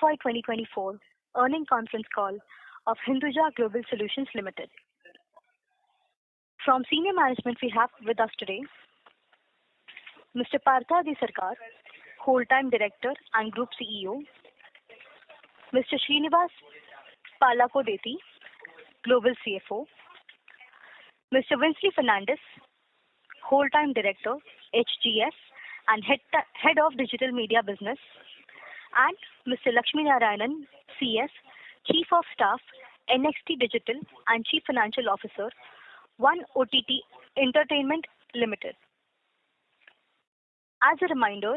Q3FY 2024 earning conference call of Hinduja Global Solutions Limited. From senior management, we have with us today Mr. Partha Sarkar, Whole-Time Director and Group CEO, Mr. Srinivas Palakodeti, Global CFO, Mr. Winsley Fernandez, Whole-Time Director, HGS and Head of Digital Media Business, and Mr. Lakshmi Narayanan, CS, Chief of Staff, NXT Digital and Chief Financial Officer, One OTT Entertainment Limited. As a reminder,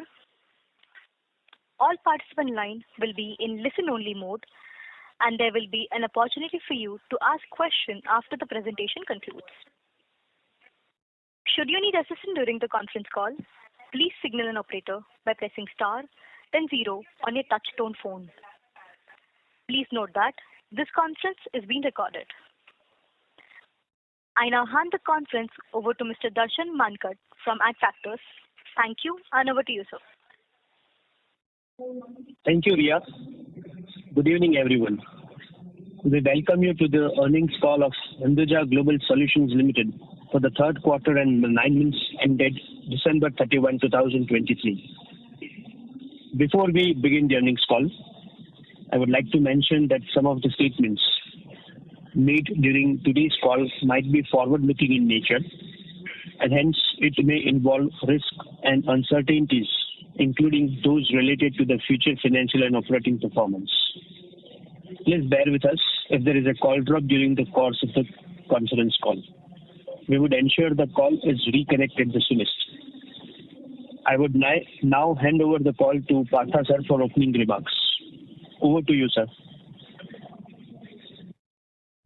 all participant line will be in listen-only mode, and there will be an opportunity for you to ask questions after the presentation concludes. Should you need assistance during the conference call, please signal an operator by pressing star then 0 on your touch-tone phone. Please note that this conference is being recorded. I now hand the conference over to Mr. Darshan Mankat from Adfactors. Thank you, and over to you, sir. Thank you, Ria. Good evening, everyone. We welcome you to the earnings call of Hinduja Global Solutions Limited for the third quarter and 9 months ended December 31, 2023. Before we begin the earnings call, I would like to mention that some of the statements made during today's call might be forward-looking in nature, and hence it may involve risk and uncertainties, including those related to the future financial and operating performance. Please bear with us if there is a call drop during the course of the conference call. We would ensure the call is reconnected the soonest. I would now hand over the call to Partha sir for opening remarks. Over to you, sir.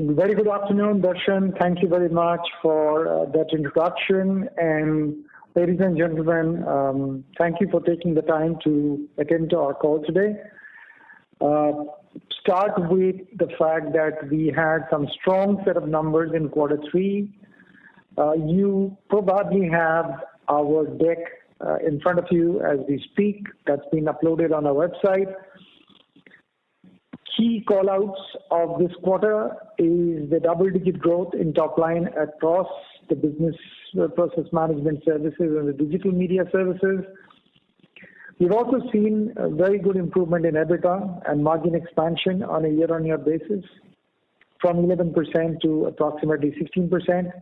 Very good afternoon, Darshan. Thank you very much for that introduction. And ladies and gentlemen, thank you for taking the time to attend to our call today. Start with the fact that we had some strong set of numbers in quarter 3. You probably have our deck in front of you as we speak. That's been uploaded on our website. Key callouts of this quarter is the double-digit growth in top line across the business process management services and the digital media services. We've also seen a very good improvement in EBITDA and margin expansion on a year-on-year basis from 11% to approximately 16%.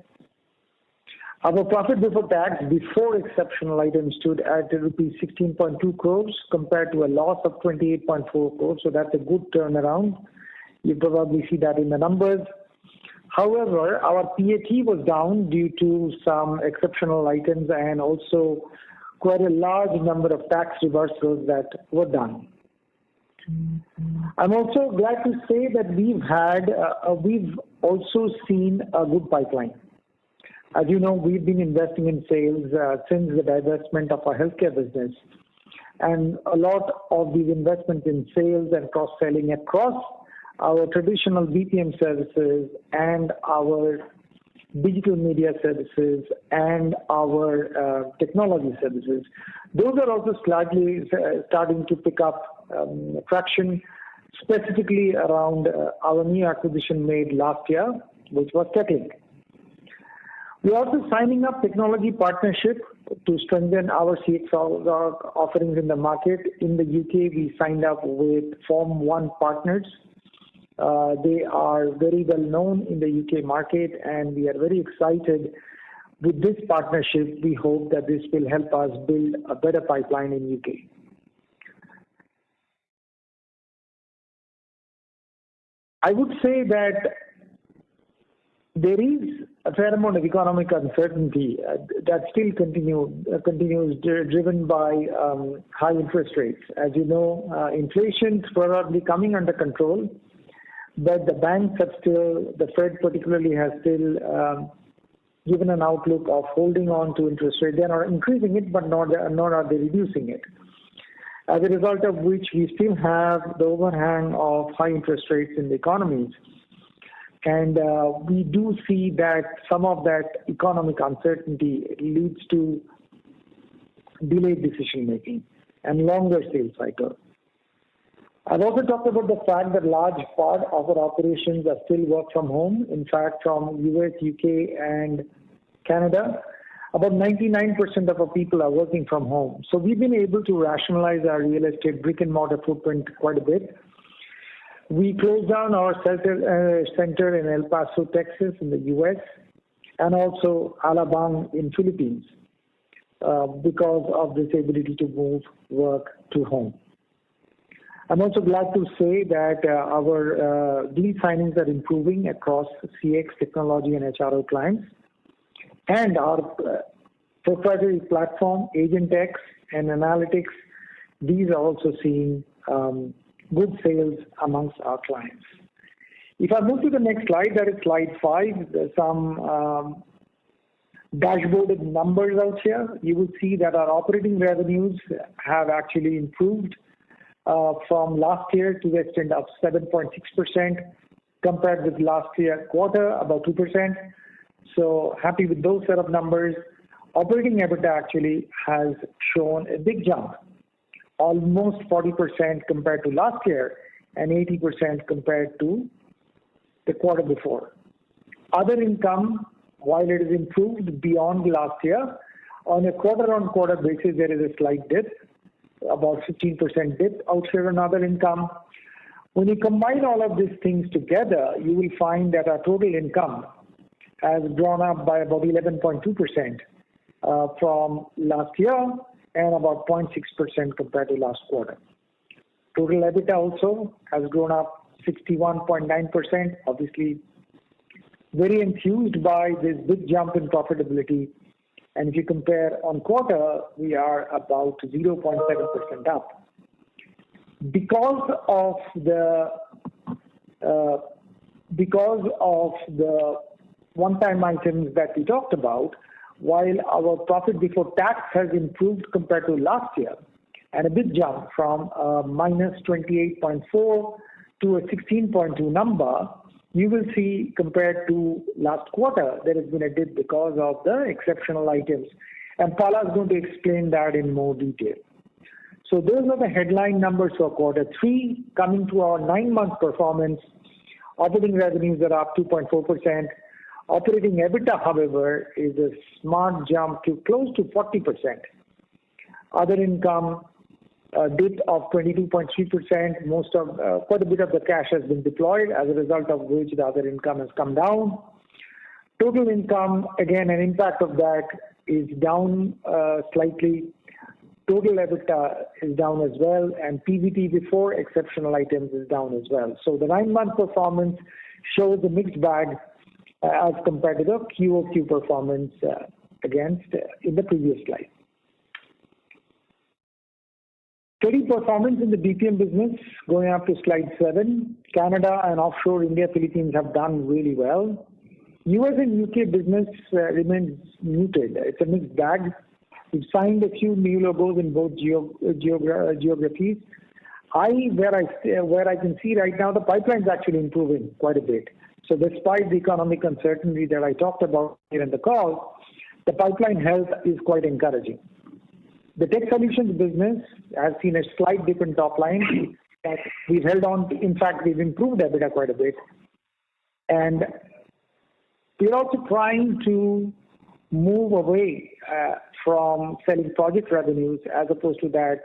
Our profit before tax before exceptional items stood at rupees 16.2 crores compared to a loss of 28.4 crores. So that's a good turnaround. You probably see that in the numbers. However, our PAT was down due to some exceptional items and also quite a large number of tax reversals that were done. I'm also glad to say that we've also seen a good pipeline. As you know, we've been investing in sales since the divestment of our healthcare business. And a lot of these investments in sales and cross-selling across our traditional BPM services and our digital media services and our technology services, those are also slightly starting to pick up traction, specifically around our new acquisition made last year, which was TechLink. We're also signing up technology partnership to strengthen our CX offerings in the market. In the UK, we signed up with Form 1 Partners. They are very well known in the UK market, and we are very excited with this partnership. We hope that this will help us build a better pipeline in UK. I would say that there is a fair amount of economic uncertainty that still continues driven by high interest rates. As you know, inflation is probably coming under control, but the banks have still, the Fed particularly has still given an outlook of holding on to interest rate. They are increasing it, but nor are they reducing it. As a result of which, we still have the overhang of high interest rates in the economies. And we do see that some of that economic uncertainty leads to delayed decision making and longer sales cycle. I've also talked about the fact that large part of our operations are still work from home. In fact, from US, UK, and Canada, about 99% of our people are working from home. So we've been able to rationalize our real estate brick and mortar footprint quite a bit. We closed down our center in El Paso, Texas, in the US, and also Alabang in Philippines because of this ability to move work to home. I'm also glad to say that our deal signings are improving across CX, technology, and HRO clients. And our proprietary platform, AgentX and Analytics, these are also seeing good sales amongst our clients. If I move to the next slide, that is slide 5, there's some dashboarded numbers out here. You will see that our operating revenues have actually improved from last year to the extent of 7.6% compared with last year quarter, about 2%. So happy with those set of numbers. Operating EBITDA actually has shown a big jump, almost 40% compared to last year and 80% compared to the quarter before. Other income, while it is improved beyond last year, on a quarter-on-quarter basis, there is a slight dip, about 15% dip out here in other income. When you combine all of these things together, you will find that our total income has grown up by about 11.2% from last year and about 0.6% compared to last quarter. Total EBITDA also has grown up 61.9%, obviously very enthused by this big jump in profitability. And if you compare on quarter, we are about 0.7% up. Because of the one-time items that we talked about, while our profit before tax has improved compared to last year, and a big jump from minus 28.4 to a 16.2 number, you will see compared to last quarter, there has been a dip because of the exceptional items. And Pala is going to explain that in more detail. So those are the headline numbers for quarter 3. Coming to our 9-month performance, operating revenues are up 2.4%. Operating EBITDA, however, is a smart jump to close to 40%. Other income, a dip of 22.3%. Most of, quite a bit of the cash has been deployed, as a result of which the other income has come down. Total income, again, an impact of that is down slightly. Total EBITDA is down as well, and PBT before exceptional items is down as well. So the 9-month performance shows a mixed bag as compared to the QOQ performance against in the previous slide. Steady performance in the BPM business, going up to slide 7. Canada and offshore India, Philippines have done really well. US and UK business remains muted. It's a mixed bag. We've signed a few new logos in both geographies. Where I can see right now, the pipeline is actually improving quite a bit. So despite the economic uncertainty that I talked about here in the call, the pipeline health is quite encouraging. The tech solutions business has seen a slight dip in top line, but we've held on. In fact, we've improved EBITDA quite a bit. And we're also trying to move away from selling project revenues. As opposed to that,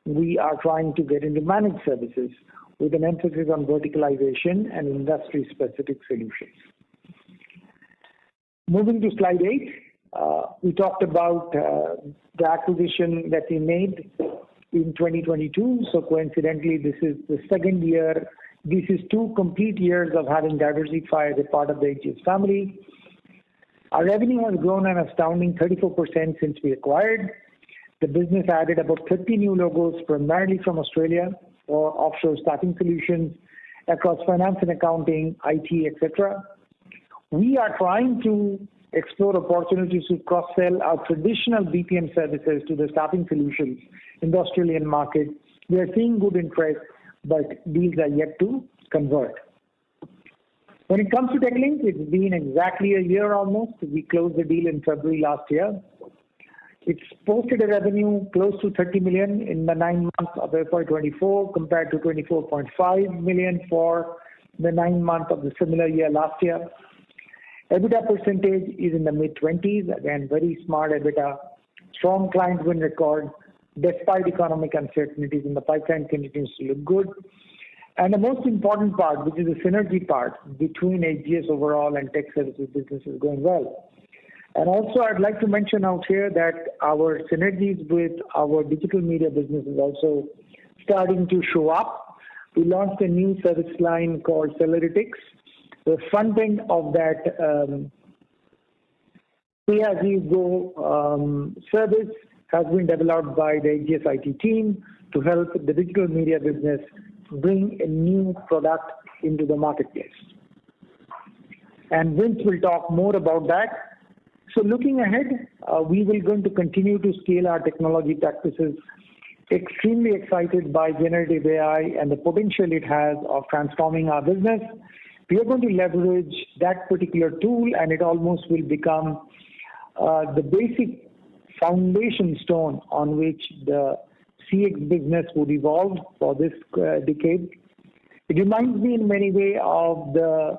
we are trying to get into managed services with an emphasis on verticalization and industry-specific solutions. Moving to slide 8, we talked about the acquisition that we made in 2022. So coincidentally, this is the second year. This is 2 complete years of having diversified as a part of the HGS family. Our revenue has grown an astounding 34% since we acquired. The business added about 30 new logos, primarily from Australia, or offshore staffing solutions across finance and accounting, IT, etc. We are trying to explore opportunities to cross-sell our traditional BPM services to the staffing solutions in the Australian market. We are seeing good interest, but deals are yet to convert. When it comes to TechLink, it's been exactly a year almost. We closed the deal in February last year. It's posted a revenue close to 30 million in the 9 months of FY24 compared to 24.5 million for the 9 months of the similar year last year. EBITDA percentage is in the mid-20s. Again, very smart EBITDA. Strong client win record despite economic uncertainties, and the pipeline continues to look good. And the most important part, which is the synergy part between HGS overall and tech services business, is going well. And also, I'd like to mention out here that our synergies with our digital media business is also starting to show up. We launched a new service line called Analytics. The front end of that pay-as-you-go service has been developed by the HGS IT team to help the digital media business bring a new product into the marketplace. And Vince will talk more about that. So looking ahead, we will going to continue to scale our technology practices. Extremely excited by generative AI and the potential it has of transforming our business. We are going to leverage that particular tool, and it almost will become the basic foundation stone on which the CX business would evolve for this decade. It reminds me in many ways of the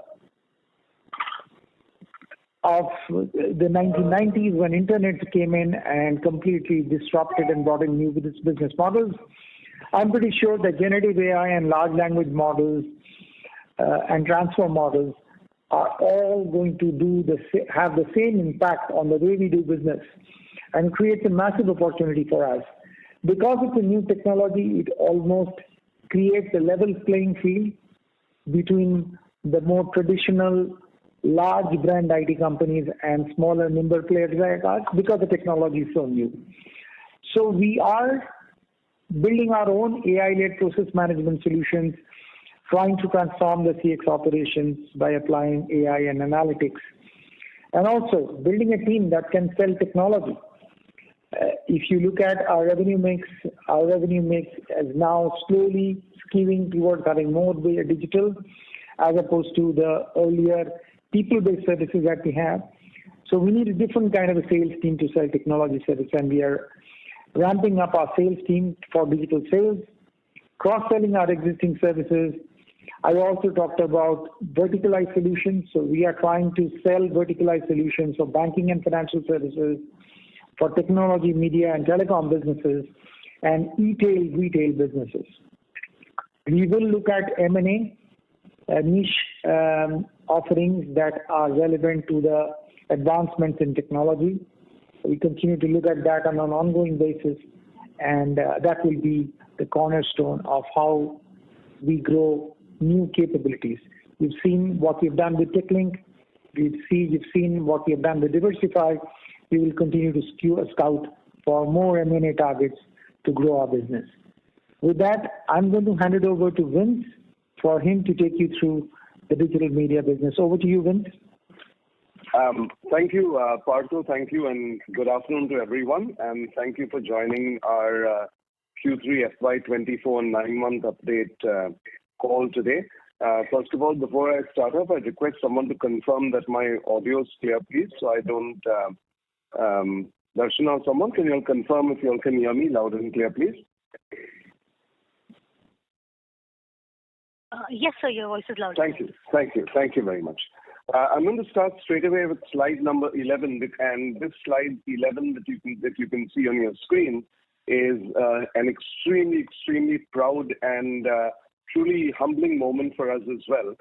1990s when internet came in and completely disrupted and brought in new business models. I'm pretty sure that generative AI and large language models and transfer models are all going to have the same impact on the way we do business and creates a massive opportunity for us. Because it's a new technology, it almost creates a level playing field between the more traditional large brand IT companies and smaller nimble players like us because the technology is so new. So we are building our own AI-led process management solutions, trying to transform the CX operations by applying AI and analytics, and also building a team that can sell technology. If you look at our revenue mix is now slowly skewing towards having more digital as opposed to the earlier people-based services that we have. So we need a different kind of a sales team to sell technology service, and we are ramping up our sales team for digital sales, cross-selling our existing services. I also talked about verticalized solutions. So we are trying to sell verticalized solutions for banking and financial services, for technology, media, and telecom businesses, and retail businesses. We will look at M&A, niche offerings that are relevant to the advancements in technology. We continue to look at that on an ongoing basis, and that will be the cornerstone of how we grow new capabilities. You've seen what we've done with TechLink. You've seen what we have done with Diversify. We will continue to scout for more M&A targets to grow our business. With that, I'm going to hand it over to Vince for him to take you through the digital media business. Over to you, Vince. Thank you, Partho. Thank you, and good afternoon to everyone. And thank you for joining our Q3FY24 9-month update call today. First of all, before I start off, I request someone to confirm that my audio is clear, please, so I don't... Darshan or someone, can you all confirm if you all can hear me loud and clear, please? Yes, sir, your voice is loud. Thank you very much. I'm going to start straight away with slide number 11, and this slide 11 that you can see on your screen is an extremely proud and truly humbling moment for us as well.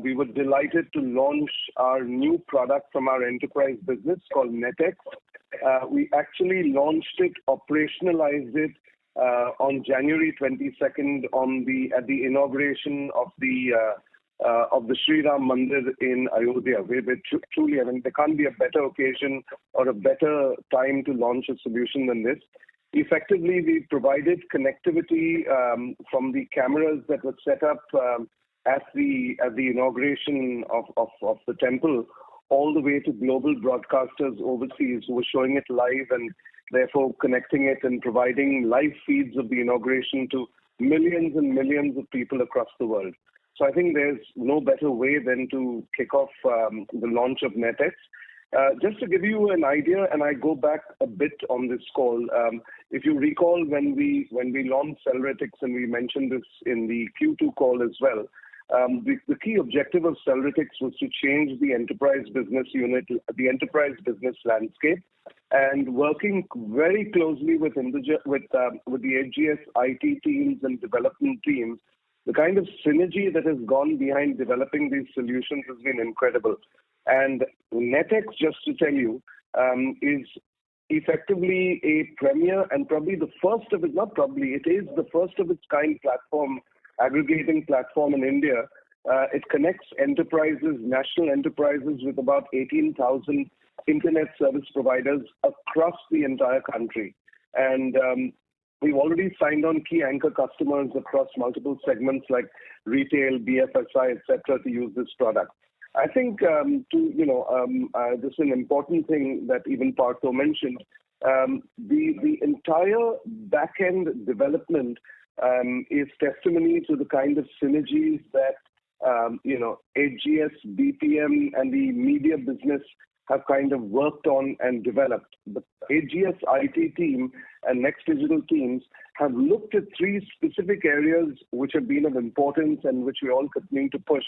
We were delighted to launch our new product from our enterprise business called NetX. We actually launched it, operationalized it on January 22nd at the inauguration of the Sri Ram Mandir in Ayodhya. Truly, I mean, there can't be a better occasion or a better time to launch a solution than this. Effectively, we provided connectivity from the cameras that were set up at the inauguration of the temple, all the way to global broadcasters overseas who were showing it live and therefore connecting it and providing live feeds of the inauguration to millions and millions of people across the world. So I think there's no better way than to kick off the launch of NetX. Just to give you an idea, and I go back a bit on this call, if you recall when we launched Cellretics, and we mentioned this in the Q2 call as well, the key objective of Cellretics was to change the enterprise business unit, the enterprise business landscape, and working very closely with Hinduja, with the HGS IT teams and development teams. The kind of synergy that has gone behind developing these solutions has been incredible. And NetX, just to tell you, is effectively a premier and probably the first of its, not probably, it is the first of its kind platform, aggregating platform in India. It connects enterprises, national enterprises, with about 18,000 internet service providers across the entire country. And we've already signed on key anchor customers across multiple segments like retail, BFSI, etc., to use this product. I think this is an important thing that even Partho mentioned. The entire back-end development is testimony to the kind of synergies that HGS, BPM, and the media business have kind of worked on and developed. The HGS IT team and Next Digital teams have looked at three specific areas which have been of importance and which we all continue to push,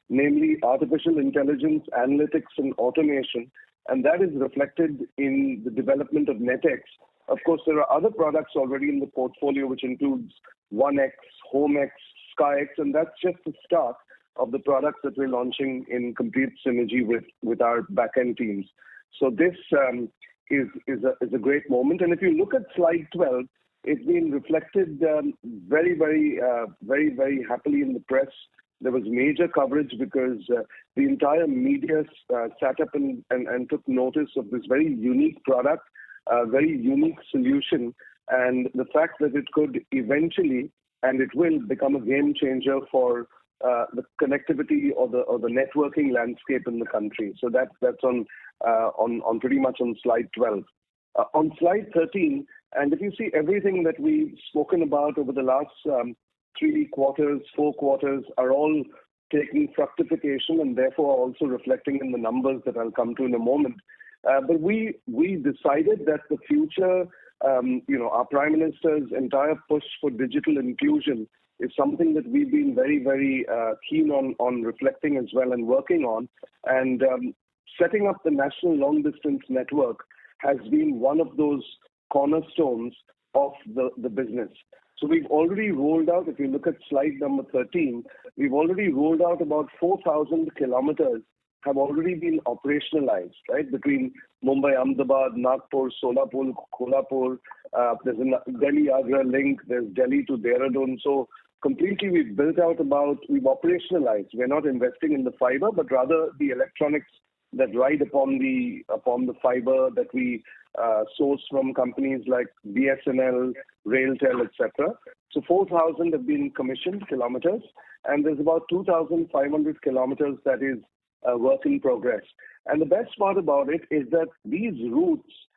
namely artificial intelligence, analytics, and automation. And that is reflected in the development of NetX. Of course, there are other products already in the portfolio, which includes OneX, HomeX, SkyX, and that's just the start of the products that we're launching in complete synergy with our back-end teams. So this is a great moment. And if you look at slide 12, it's been reflected very, very happily in the press. There was major coverage because the entire media sat up and took notice of this very unique product, very unique solution, and the fact that it could eventually, and it will, become a game changer for the connectivity or the networking landscape in the country. So that's on pretty much on slide 12. On slide 13, and if you see everything that we've spoken about over the last 3 quarters, 4 quarters are all taking fructification and therefore also reflecting in the numbers that I'll come to in a moment. But we decided that the future, our Prime Minister's entire push for digital inclusion is something that we've been very, very keen on reflecting as well and working on. And setting up the National Long Distance Network has been one of those cornerstones of the business. So we've already rolled out, if you look at slide number 13, we've already rolled out about 4,000 kilometers have already been operationalized, right, between Mumbai, Ahmedabad, Nagpur, Solapur, Kolhapur. There's a Delhi-Agra link, there's Delhi to Dehradun. So completely we've operationalized. We're not investing in the fiber, but rather the electronics that ride upon the fiber that we source from companies like BSNL, Railtel, etc. So 4,000 have been commissioned kilometers, and there's about 2,500 kilometers that is work in progress. And the best part about it is that these routes,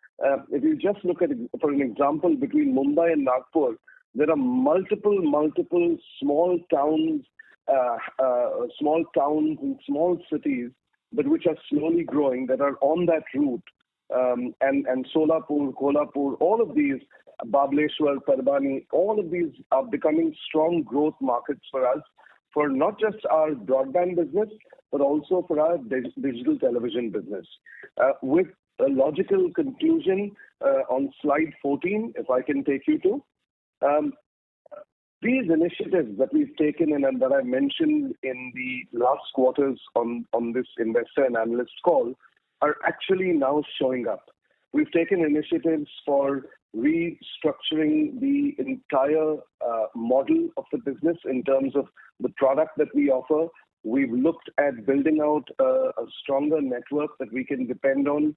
if you just look at it, for an example, between Mumbai and Nagpur, there are multiple small towns and small cities, but which are slowly growing, that are on that route. And Solapur, Kolhapur, all of these, Bableshwar, Parbani, all of these are becoming strong growth markets for us, for not just our broadband business, but also for our digital television business. With a logical conclusion on slide 14, if I can take you to, these initiatives that we've taken and that I mentioned in the last quarters on this investor and analyst call are actually now showing up. We've taken initiatives for restructuring the entire model of the business in terms of the product that we offer. We've looked at building out a stronger network that we can depend on.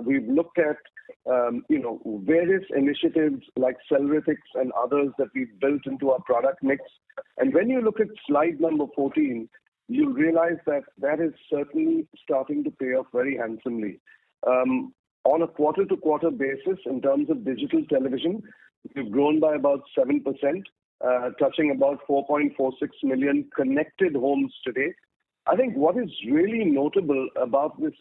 We've looked at various initiatives like Cellretics and others that we've built into our product mix. And when you look at slide number 14, you'll realize that is certainly starting to pay off very handsomely. On a quarter-to-quarter basis, in terms of digital television, we've grown by about 7%, touching about 4.46 million connected homes today. I think what is really notable about this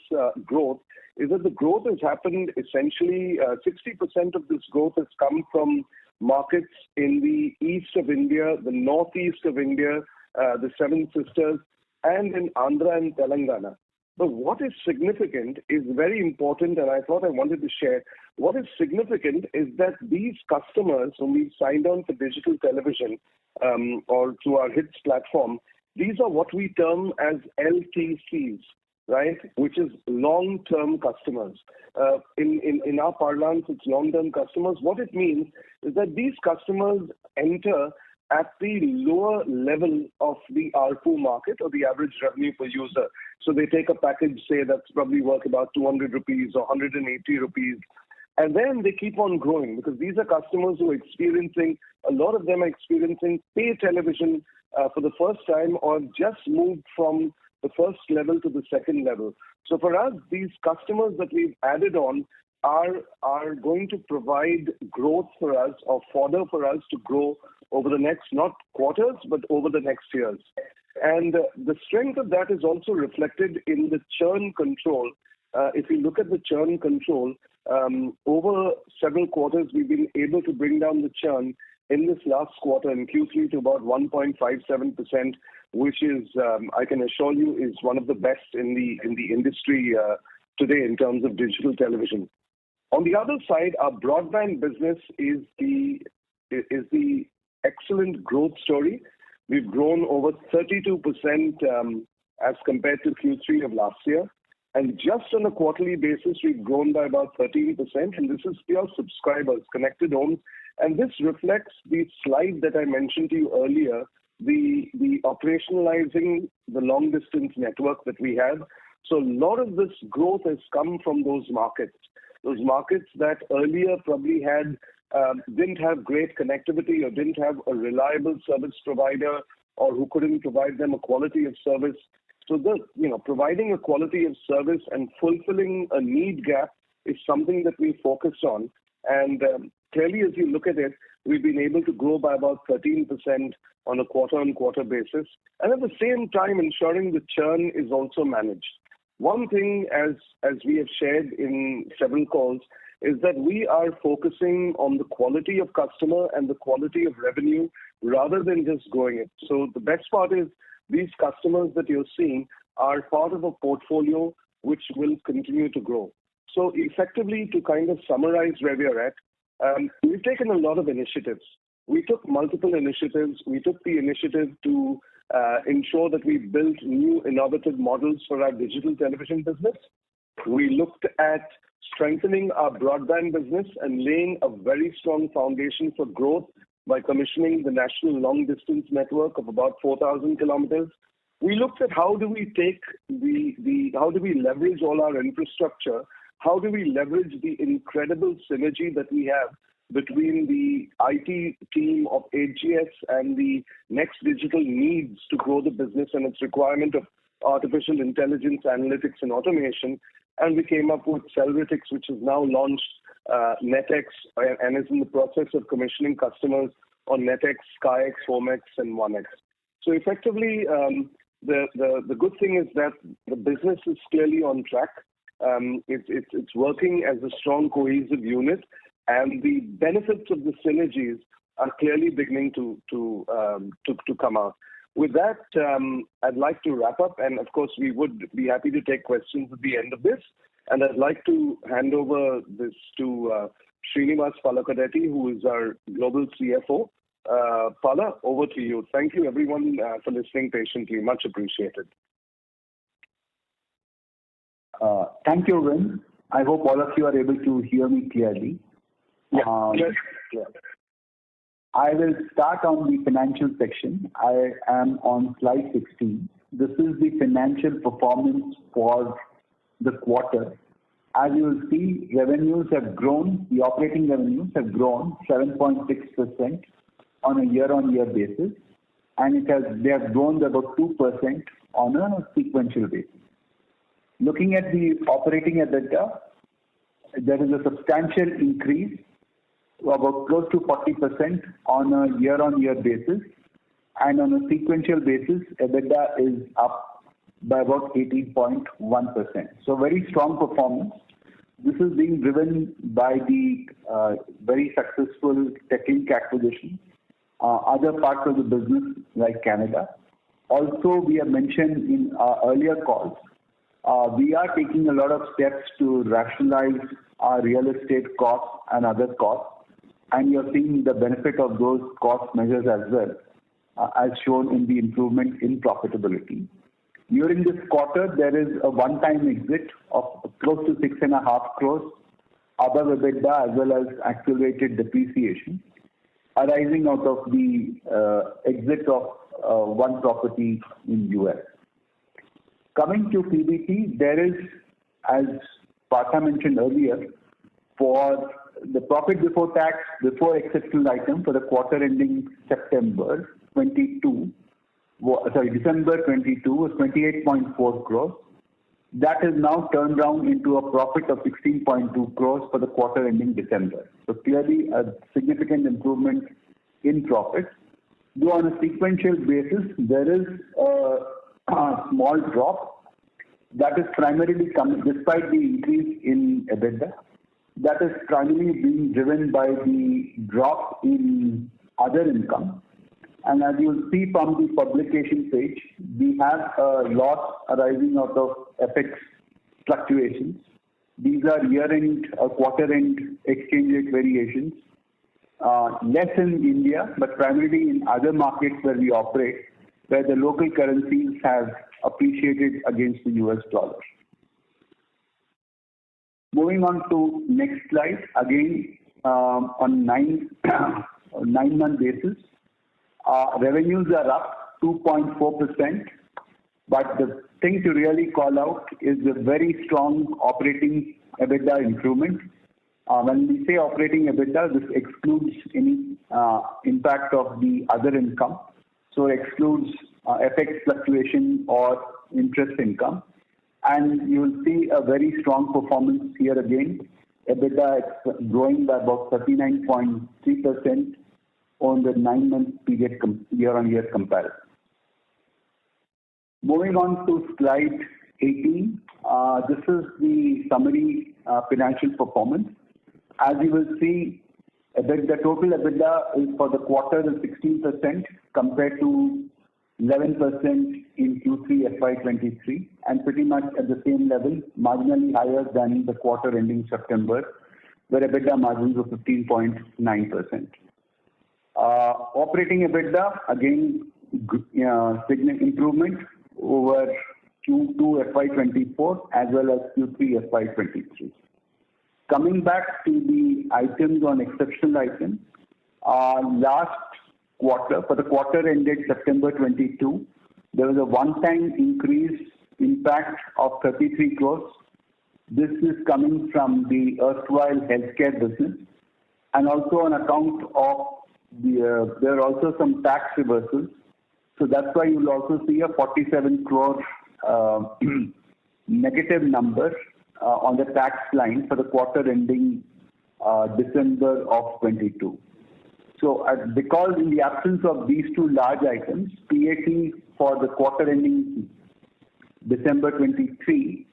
growth is that the growth has happened essentially, 60% of this growth has come from markets in the east of India, the northeast of India, the Seven Sisters, and in Andhra and Telangana. But what is significant is very important, and I thought I wanted to share. What is significant is that these customers whom we've signed on for digital television or through our HITS platform, these are what we term as LTCs, right? Which is long-term customers. In our parlance, it's long-term customers. What it means is that these customers enter at the lower level of the ARPU market or the average revenue per user. So they take a package, say, that's probably worth about 200 rupees or 180 rupees. And then they keep on growing because these are customers who are experiencing, a lot of them are experiencing pay television for the first time or just moved from the first level to the second level. So for us, these customers that we've added on are going to provide growth for us or fodder for us to grow over the next, not quarters, but over the next years. And the strength of that is also reflected in the churn control. If you look at the churn control, over several quarters, we've been able to bring down the churn in this last quarter in Q3 to about 1.57%, which is, I can assure you, is one of the best in the industry today in terms of digital television. On the other side, our broadband business is the excellent growth story. We've grown over 32% as compared to Q3 of last year. And just on a quarterly basis, we've grown by about 13%. And this is pure subscribers, connected homes. And this reflects the slide that I mentioned to you earlier, the operationalizing the long distance network that we have. So a lot of this growth has come from those markets that earlier probably didn't have great connectivity or didn't have a reliable service provider or who couldn't provide them a quality of service. So providing a quality of service and fulfilling a need gap is something that we focus on. And clearly, as you look at it, we've been able to grow by about 13% on a quarter-on-quarter basis. And at the same time, ensuring the churn is also managed. One thing, as we have shared in several calls, is that we are focusing on the quality of customer and the quality of revenue rather than just growing it. So the best part is these customers that you're seeing are part of a portfolio which will continue to grow. So effectively, to kind of summarize where we are at, we've taken a lot of initiatives. We took multiple initiatives. We took the initiative to ensure that we built new innovative models for our digital television business. We looked at strengthening our broadband business and laying a very strong foundation for growth by commissioning the national long-distance network of about 4,000 kilometers. We looked at how do we take how do we leverage all our infrastructure? How do we leverage the incredible synergy that we have between the IT team of HGS and the Next Digital needs to grow the business and its requirement of artificial intelligence, analytics, and automation. And we came up with Cellritics, which has now launched NetX and is in the process of commissioning customers on NetX, SkyX, HomeX, and OneX. So effectively, the good thing is that the business is clearly on track. It's working as a strong cohesive unit, and the benefits of the synergies are clearly beginning to come out. With that, I'd like to wrap up, and of course, we would be happy to take questions at the end of this. And I'd like to hand over this to Srinivas Palakadetti, who is our global CFO. Pala, over to you. Thank you, everyone, for listening patiently. Much appreciated. Thank you, Vin. I hope all of you are able to hear me clearly. Yes. I will start on the financial section. I am on slide 16. This is the financial performance for the quarter. As you will see, revenues have grown. The operating revenues have grown 7.6% on a year-on-year basis, and they have grown by about 2% on a sequential basis. Looking at the operating EBITDA, there is a substantial increase, about close to 40% on a year-on-year basis, and on a sequential basis, EBITDA is up by about 18.1%. So very strong performance. This is being driven by the very successful TechLink acquisition, other parts of the business like Canada. Also, we have mentioned in our earlier calls, we are taking a lot of steps to rationalize our real estate costs and other costs, and you're seeing the benefit of those cost measures as well, as shown in the improvement in profitability. During this quarter, there is a one-time exit of close to 6.5 crores above EBITDA as well as accelerated depreciation arising out of the exit of one property in US. Coming to PBT, there is, as Partha mentioned earlier, for the profit before tax, before exceptional item for the quarter ending December 22 was 28.4 crores. That is now turned around into a profit of 16.2 crores for the quarter ending December. So clearly a significant improvement in profit. Though on a sequential basis, there is a small drop that is primarily coming despite the increase in EBITDA. That is primarily being driven by the drop in other income. And as you will see from the publication page, we have a loss arising out of FX fluctuations. These are year-end or quarter-end exchange rate variations. Less in India, but primarily in other markets where we operate, where the local currencies have appreciated against the US dollar. Moving on to next slide, again on 9-month basis. Revenues are up 2.4%, but the thing to really call out is the very strong operating EBITDA improvement. When we say operating EBITDA, this excludes any impact of the other income. So it excludes FX fluctuation or interest income. And you will see a very strong performance here again. EBITDA is growing by about 39.3% on the 9-month period year-on-year comparison. Moving on to slide 18, this is the summary financial performance. As you will see, the total EBITDA is for the quarter is 16% compared to 11% in Q3 FY23 and pretty much at the same level, marginally higher than the quarter ending September, where EBITDA margins were 15.9%. Operating EBITDA, again, significant improvement over Q2 FY24 as well as Q3 FY23. Coming back to the items on exceptional items, last quarter, for the quarter ended September 22, there was a one-time increase impact of 33 crores. This is coming from the erstwhile healthcare business and also on account of there are also some tax reversals. So that's why you will also see a 47 crore negative number on the tax line for the quarter ending December of 22. So because in the absence of these two large items, PAT for the quarter ending December 23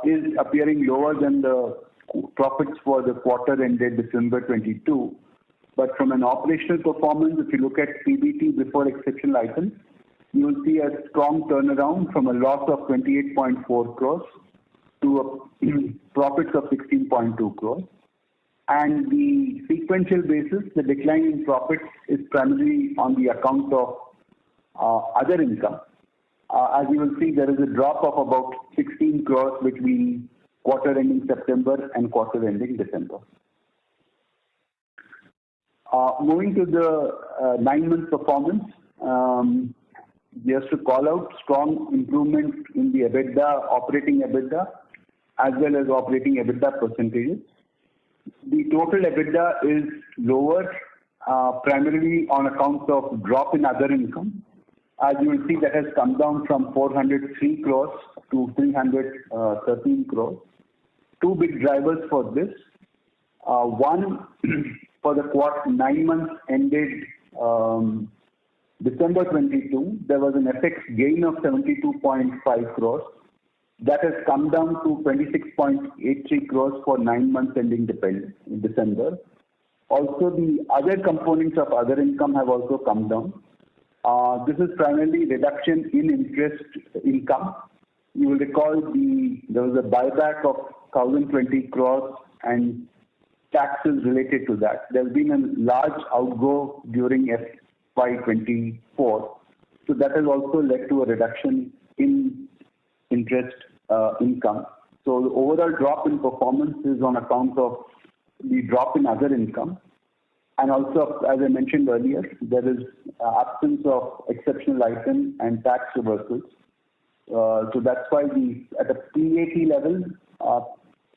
is appearing lower than the profits for the quarter ended December 22. But from an operational performance, if you look at PBT before exceptional items, you will see a strong turnaround from a loss of 28.4 crores to a profits of 16.2 crores. And the sequential basis, the decline in profits is primarily on the account of other income. As you will see, there is a drop of about 16 crores between quarter ending September and quarter ending December. Moving to the 9-month performance, just to call out strong improvement in the EBITDA, operating EBITDA, as well as operating EBITDA percentages. The total EBITDA is lower, primarily on account of drop in other income. As you will see, that has come down from 403 crores to 313 crores. Two big drivers for this. One, for the 9 months ended December 22, there was an FX gain of 72.5 crores. That has come down to 26.83 crores for 9 months ending in December. Also, the other components of other income have also come down. This is primarily reduction in interest income. You will recall there was a buyback of 1,020 crores and taxes related to that. There has been a large outgo during FY24. So that has also led to a reduction in interest income. So the overall drop in performance is on account of the drop in other income. And also, as I mentioned earlier, there is absence of exceptional item and tax reversals. So that's why at a PAT level,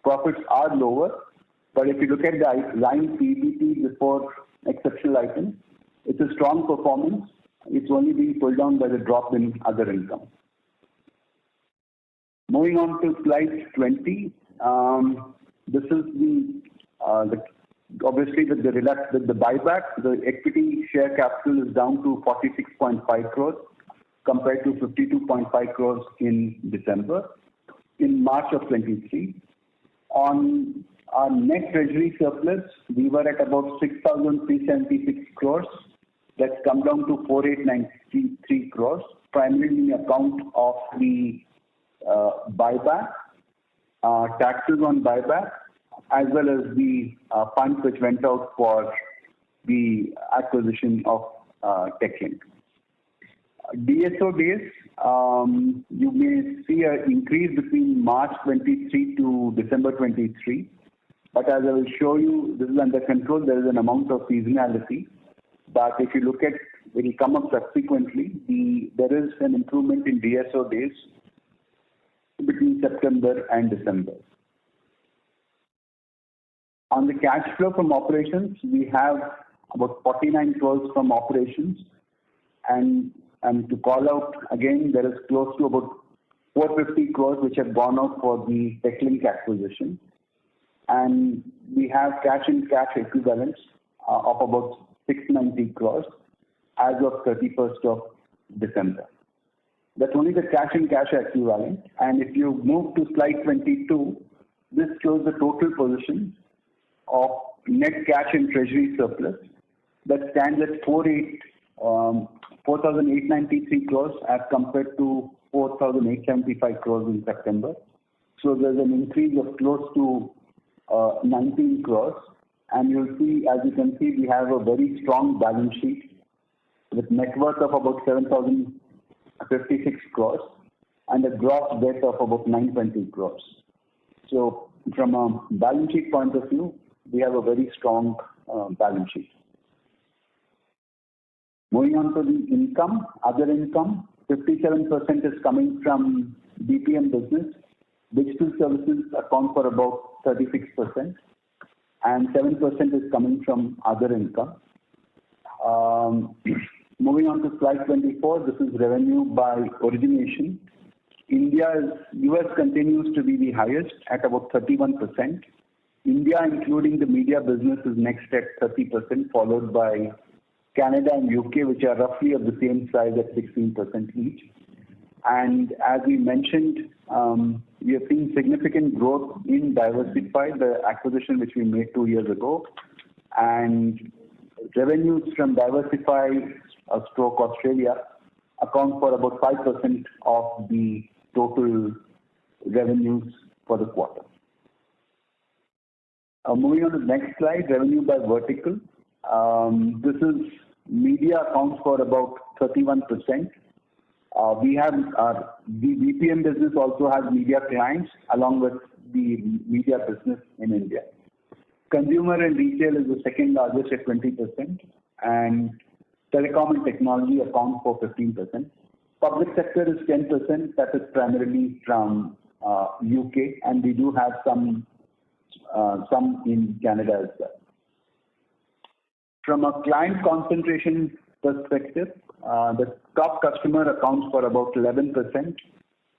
profits are lower. But if you look at the line PBT before exceptional items, it's a strong performance. It's only being pulled down by the drop in other income. Moving on to slide 20, this is obviously with the buyback, the equity share capital is down to 46.5 crores compared to 52.5 crores in December. In March of 23, on our net treasury surplus, we were at about 6,376 crores. That's come down to 4,893 crores, primarily on account of the buyback, taxes on buyback, as well as the funds which went out for the acquisition of TechLink. DSO days, you may see an increase between March 23 to December 23. But as I will show you, this is under control. There is an amount of seasonality. But if you look at, when you come up subsequently, there is an improvement in DSO days between September and December. On the cash flow from operations, we have about 49 crores from operations. And to call out again, there is close to about 450 crores which have gone out for the TechLink acquisition. And we have cash and cash equivalents of about 690 crores as of 31st of December. That's only the cash and cash equivalent. And if you move to slide 22, this shows the total position of net cash and treasury surplus that stands at 4,893 crores as compared to 4,875 crores in September. So there's an increase of close to 19 crores. And you'll see, as you can see, we have a very strong balance sheet with net worth of about 7,056 crores and a gross debt of about 920 crores. So from a balance sheet point of view, we have a very strong balance sheet. Moving on to the income, other income, 57% is coming from BPM business. Digital services account for about 36%, and 7% is coming from other income. Moving on to slide 24, this is revenue by origination. US continues to be the highest at about 31%. India, including the media business, is next at 30%, followed by Canada and UK, which are roughly of the same size at 16% each. And as we mentioned, we have seen significant growth in Diversify, the acquisition which we made 2 years ago. And revenues from Diversify stroke Australia account for about 5% of the total revenues for the quarter. Moving on to the next slide, revenue by vertical. This is media accounts for about 31%. We have the VPN business also has media clients along with the media business in India. Consumer and retail is the second largest at 20%, and telecom and technology account for 15%. Public sector is 10%. That is primarily from UK, and we do have some in Canada as well. From a client concentration perspective, the top customer accounts for about 11%.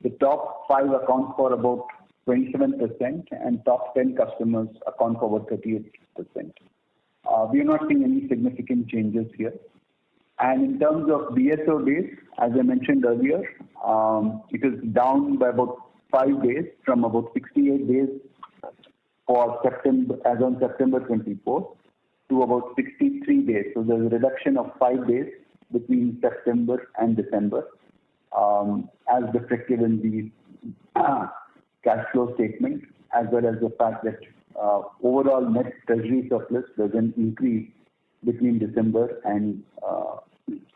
The top 5 account for about 27%, and top 10 customers account for about 38%. We are not seeing any significant changes here. And in terms of DSO days, as I mentioned earlier, it is down by about 5 days from about 68 days for September, as on September 24, to about 63 days. So there's a reduction of 5 days between September and December, as reflected in the cash flow statement, as well as the fact that overall net treasury surplus doesn't increase between December and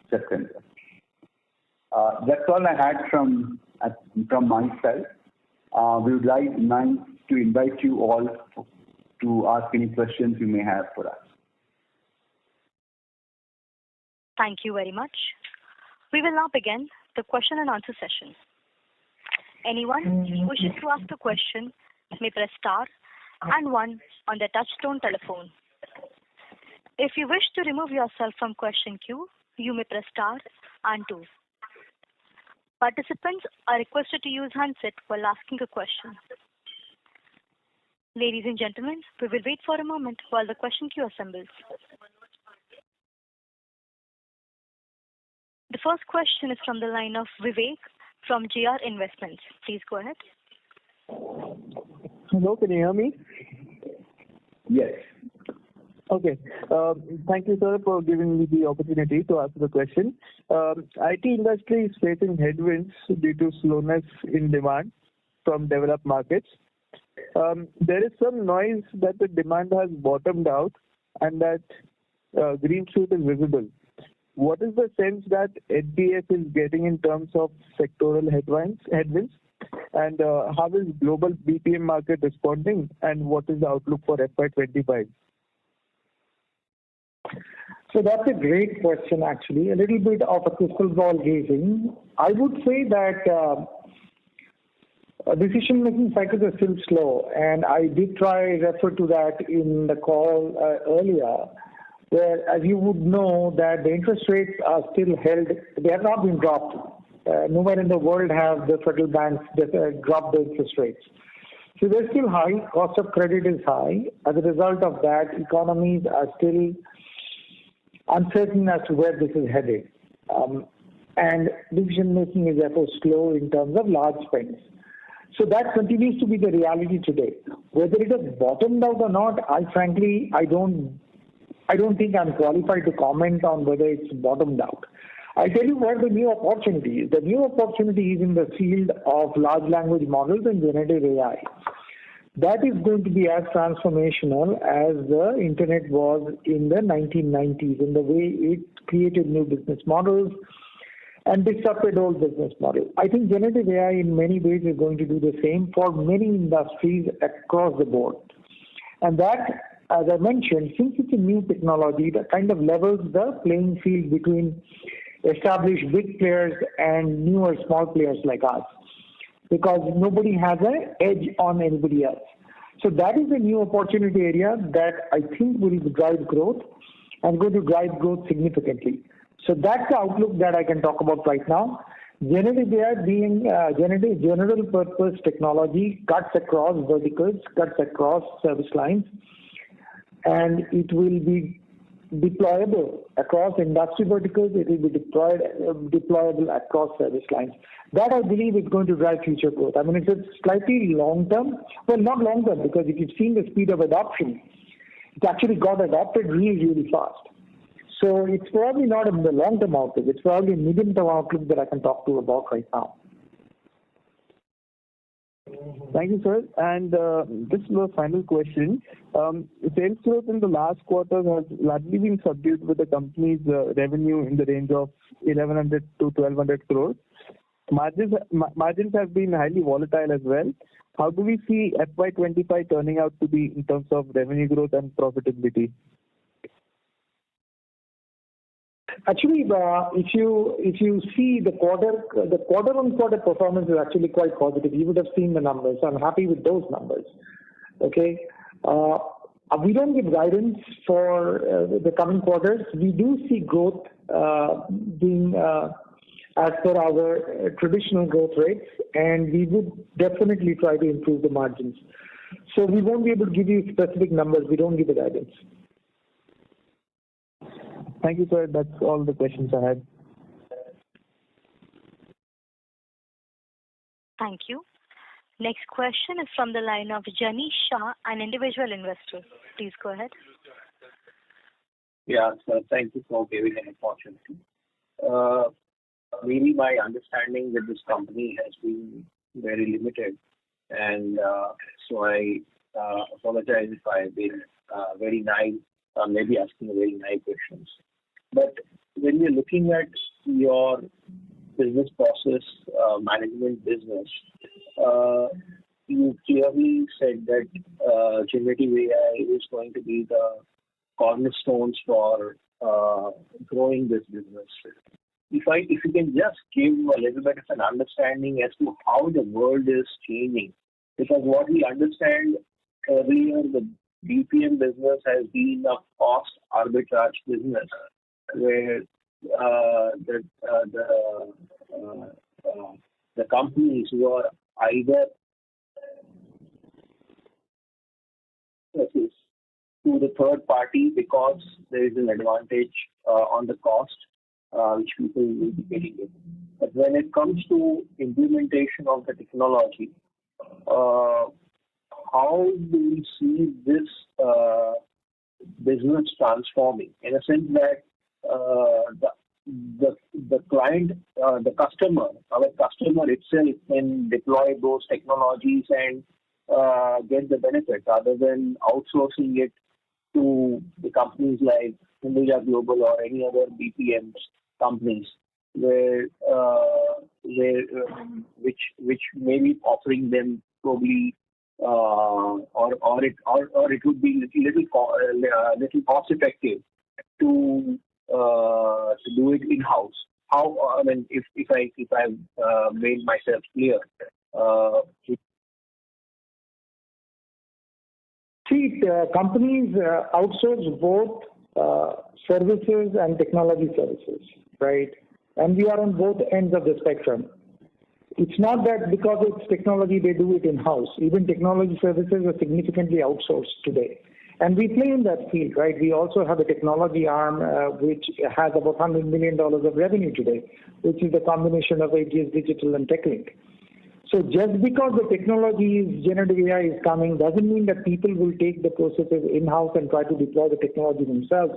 September. That's all I had from my side. We would like now to invite you all to ask any questions you may have for us. Thank you very much. We will now begin the question and answer session. Anyone who wishes to ask a question may press star and 1 on their touchtone telephone. If you wish to remove yourself from question queue, you may press star and 2. Participants are requested to use handset while asking a question. Ladies and gentlemen, we will wait for a moment while the question queue assembles. The first question is from the line of Vivek from GR Investments. Please go ahead. Hello, can you hear me? Yes. Okay. Thank you, sir, for giving me the opportunity to ask the question. IT industry is facing headwinds due to slowness in demand from developed markets. There is some noise that the demand has bottomed out and that green shoot is visible. What is the sense that HDF is getting in terms of sectoral headwinds? And how is global BPM market responding? And what is the outlook for FY25? So that's a great question, actually. A little bit of a crystal ball gazing. I would say that decision-making cycles are still slow, and I did refer to that in the call earlier, where, as you would know, that the interest rates are still held. They have not been dropped. Nowhere in the world have the federal banks dropped the interest rates. So they're still high. Cost of credit is high. As a result of that, economies are still uncertain as to where this is headed. And decision-making is therefore slow in terms of large spends. So that continues to be the reality today. Whether it has bottomed out or not, I don't think I'm qualified to comment on whether it's bottomed out. I'll tell you where the new opportunity is. The new opportunity is in the field of large language models and generative AI. That is going to be as transformational as the internet was in the 1990s in the way it created new business models and disrupted old business models. I think generative AI in many ways is going to do the same for many industries across the board. And that, as I mentioned, since it's a new technology, that kind of levels the playing field between established big players and newer small players like us, because nobody has an edge on anybody else. So that is a new opportunity area that I think will drive growth and going to drive growth significantly. So that's the outlook that I can talk about right now. Generative AI being general purpose technology cuts across verticals, cuts across service lines, and it will be deployable across industry verticals. It will be deployable across service lines. That, I believe, is going to drive future growth. I mean, it's a slightly long-term, well, not long-term, because if you've seen the speed of adoption, it actually got adopted really, really fast. So it's probably not in the long-term outlook. It's probably a medium-term outlook that I can talk to about right now. Thank you, sir. And this is the final question. Sales growth in the last quarter has largely been subdued with the company's revenue in the range of 1,100 to 1,200 crores. Margins have been highly volatile as well. How do we see FY25 turning out to be in terms of revenue growth and profitability? Actually, if you see the quarter-on-quarter performance is actually quite positive. You would have seen the numbers. I'm happy with those numbers. Okay, we don't give guidance for the coming quarters. We do see growth being as per our traditional growth rates, and we would definitely try to improve the margins. So we won't be able to give you specific numbers. We don't give the guidance. Thank you, sir. That's all the questions I had. Thank you. Next question is from the line of Janish Shah, an individual investor. Please go ahead. Yeah, sir. Thank you for giving an opportunity. Maybe my understanding with this company has been very limited, and so I apologize if I've been very naive, maybe asking very naive questions. But when you're looking at your business process management business, you clearly said that generative AI is going to be the cornerstones for growing this business. If you can just give a little bit of an understanding as to how the world is changing, because what we understand earlier, the BPM business has been a cost arbitrage business where the companies who are either to the third party because there is an advantage on the cost which people will be getting it. But when it comes to implementation of the technology, how do we see this business transforming? In a sense that the client, the customer, our customer itself can deploy those technologies and get the benefit rather than outsourcing it to the companies like Hinduja Global or any other BPM companies which may be offering them probably or it would be little cost effective to do it in house. How I mean if I've made myself clear. Companies outsource both services and technology services, right? And we are on both ends of the spectrum. It's not that because it's technology they do it in-house. Even technology services are significantly outsourced today. And we play in that field, right? We also have a technology arm which has about $100 million of revenue today, which is the combination of AGS Digital and TechLink. So just because the technology is generative AI is coming doesn't mean that people will take the processes in-house and try to deploy the technology themselves.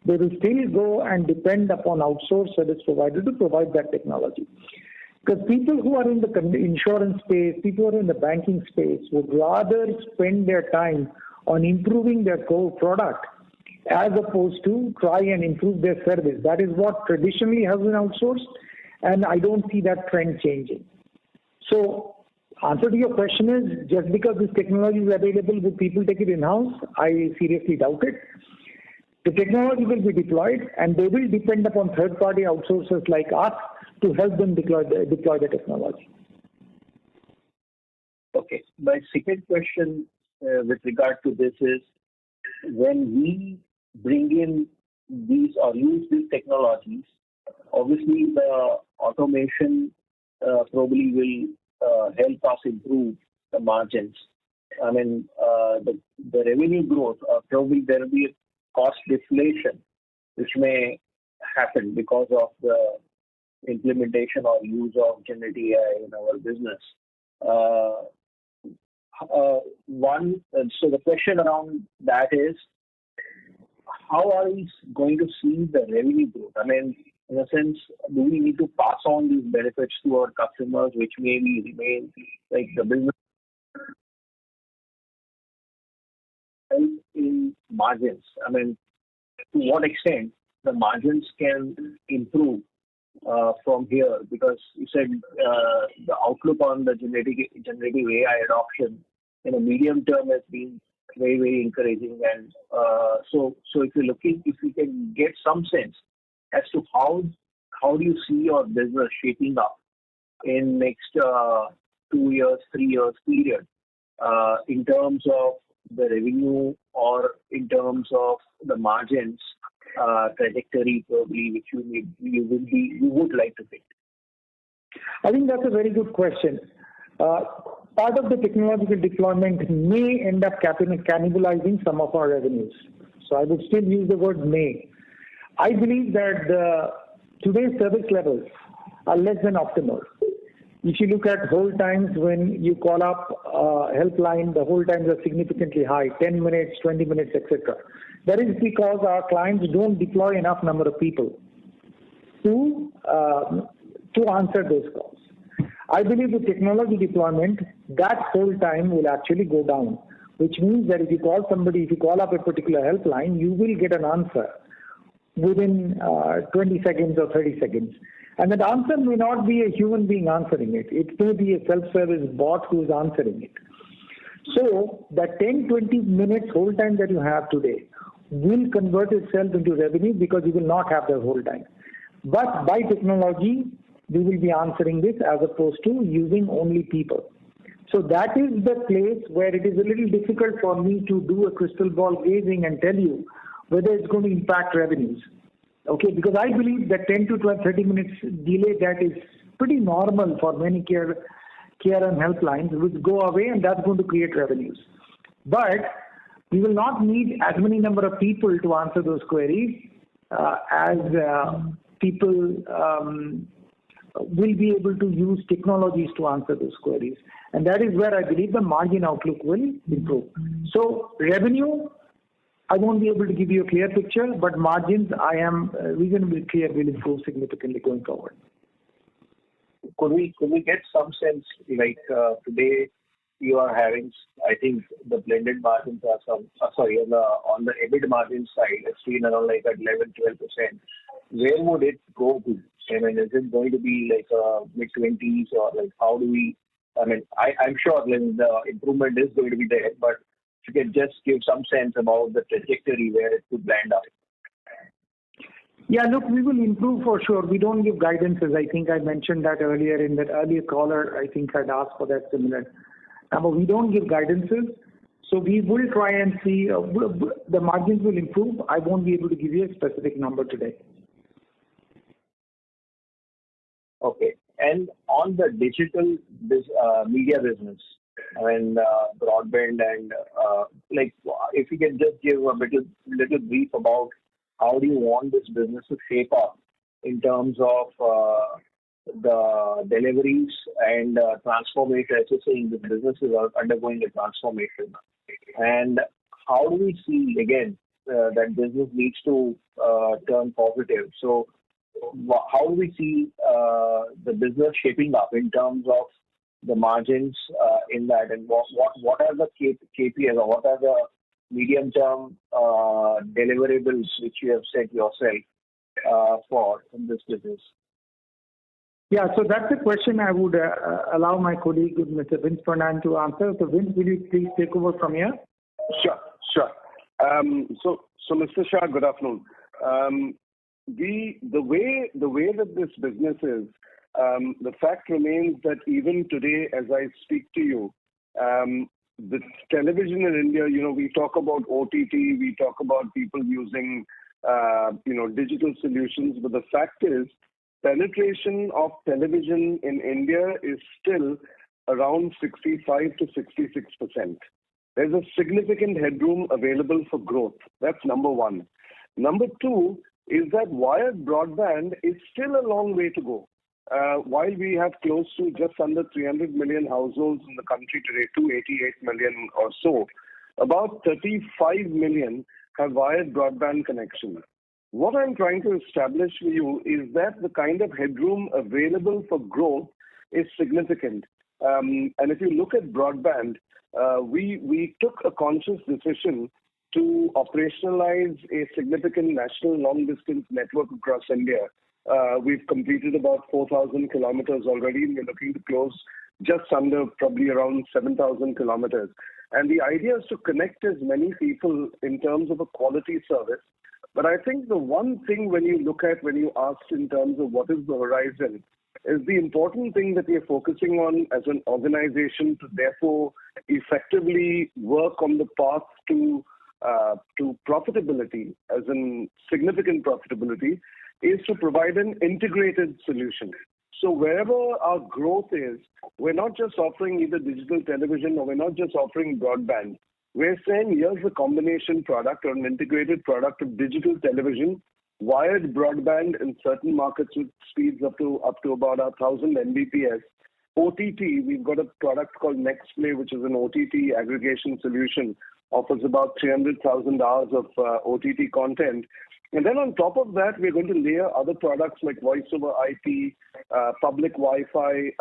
They will still go and depend upon outsourced service provider to provide that technology. Because people who are in the insurance space, people who are in the banking space would rather spend their time on improving their core product as opposed to try and improve their service. That is what traditionally has been outsourced, and I don't see that trend changing. So, answer to your question is, just because this technology is available, will people take it in-house? I seriously doubt it. The technology will be deployed, and they will depend upon third-party outsourcers like us to help them deploy the technology. Okay. My second question with regard to this is, when we bring in these or use these technologies, obviously the automation probably will help us improve the margins. I mean, the revenue growth, probably there will be a cost deflation, which may happen because of the implementation or use of generative AI in our business. So the question around that is, how are we going to see the revenue growth? I mean, in a sense, do we need to pass on these benefits to our customers, which maybe remain like the business in margins? I mean, to what extent the margins can improve from here? Because you said the outlook on the generative AI adoption in a medium term has been very, very encouraging. And so if you can get some sense as to how do you see your business shaping up in next 2 years, 3 years period in terms of the revenue or in terms of the margins trajectory probably which you would like to pick? I think that's a very good question. Part of the technological deployment may end up cannibalizing some of our revenues. So I would still use the word may. I believe that today's service levels are less than optimal. If you look at hold times when you call up helpline, the hold times are significantly high, 10 minutes, 20 minutes, etc. That is because our clients don't deploy enough number of people to answer those calls. I believe with technology deployment, that hold time will actually go down, which means that if you call somebody, if you call up a particular helpline, you will get an answer within 20 seconds or 30 seconds. And that answer may not be a human being answering it. It may be a self-service bot who is answering it. So that 10-20 minutes hold time that you have today will convert itself into revenue because you will not have that hold time. But by technology, we will be answering this as opposed to using only people. So that is the place where it is a little difficult for me to do a crystal ball gazing and tell you whether it's going to impact revenues. Okay, because I believe that 10 to 12, 30 minutes delay, that is pretty normal for many care and helplines, which go away, and that's going to create revenues. But we will not need as many number of people to answer those queries as people will be able to use technologies to answer those queries. And that is where I believe the margin outlook will improve. So revenue, I won't be able to give you a clear picture, but margins, I am reasonably clear, will improve significantly going forward. Could we get some sense, like today you are having, I think the blended margins are on the EBIT margin side, it's been around like at 11-12%. Where would it go to? I mean, is it going to be like mid-20s or like how do we, I mean, I'm sure the improvement is going to be there, but if you can just give some sense about the trajectory where it could land up. Yeah, look, we will improve for sure. We don't give guidances. I think I mentioned that earlier in that earlier caller. I think I'd asked for that similar. But we don't give guidances. So we will try and see the margins will improve. I won't be able to give you a specific number today. Okay. And on the digital media business, I mean, broadband and like, if you can just give a little brief about how do you want this business to shape up in terms of the deliveries and transformation. As you're saying, the businesses are undergoing a transformation. And how do we see, again, that business needs to turn positive? So how do we see the business shaping up in terms of the margins in that, and what are the KPIs or what are the medium-term deliverables which you have set yourself for in this business? Yeah, so that's a question I would allow my colleague, Mr. Vince Fernand, to answer. So Vince, will you please take over from here? Sure. So Mr. Shah, good afternoon. The way that this business is, the fact remains that even today, as I speak to you, the television in India, we talk about OTT, we talk about people using, digital solutions, but the fact is, penetration of television in India is still around 65 to 66%. There's a significant headroom available for growth. That's number one. Number two is that wired broadband is still a long way to go. While we have close to just under 300 million households in the country today, 288 million or so, about 35 million have wired broadband connections. What I'm trying to establish for you is that the kind of headroom available for growth is significant. And if you look at broadband, we took a conscious decision to operationalize a significant national long-distance network across India. We've completed about 4,000 kilometers already, and we're looking to close just under probably around 7,000 kilometers. And the idea is to connect as many people in terms of a quality service. But I think the one thing when you asked in terms of what is the horizon, is the important thing that we are focusing on as an organization to therefore effectively work on the path to profitability, as in significant profitability, is to provide an integrated solution. So wherever our growth is, we're not just offering either digital television or we're not just offering broadband. We're saying here's a combination product or an integrated product of digital television wired broadband in certain markets with speeds up to about 1,000 Mbps. OTT, we've got a product called NextPlay, which is an OTT aggregation solution, offers about 300,000 hours of OTT content. And then on top of that, we're going to layer other products like voice over IP, public Wi-Fi,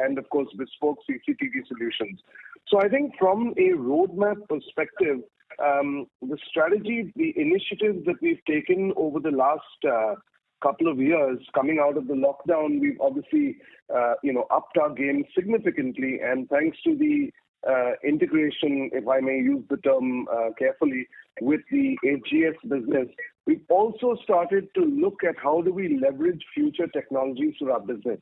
and of course bespoke CCTV solutions. So I think from a roadmap perspective, the strategy, the initiatives that we've taken over the last couple of years coming out of the lockdown, we've obviously upped our game significantly, and thanks to the integration, if I may use the term carefully, with the HGS business, we've also started to look at how do we leverage future technologies for our business.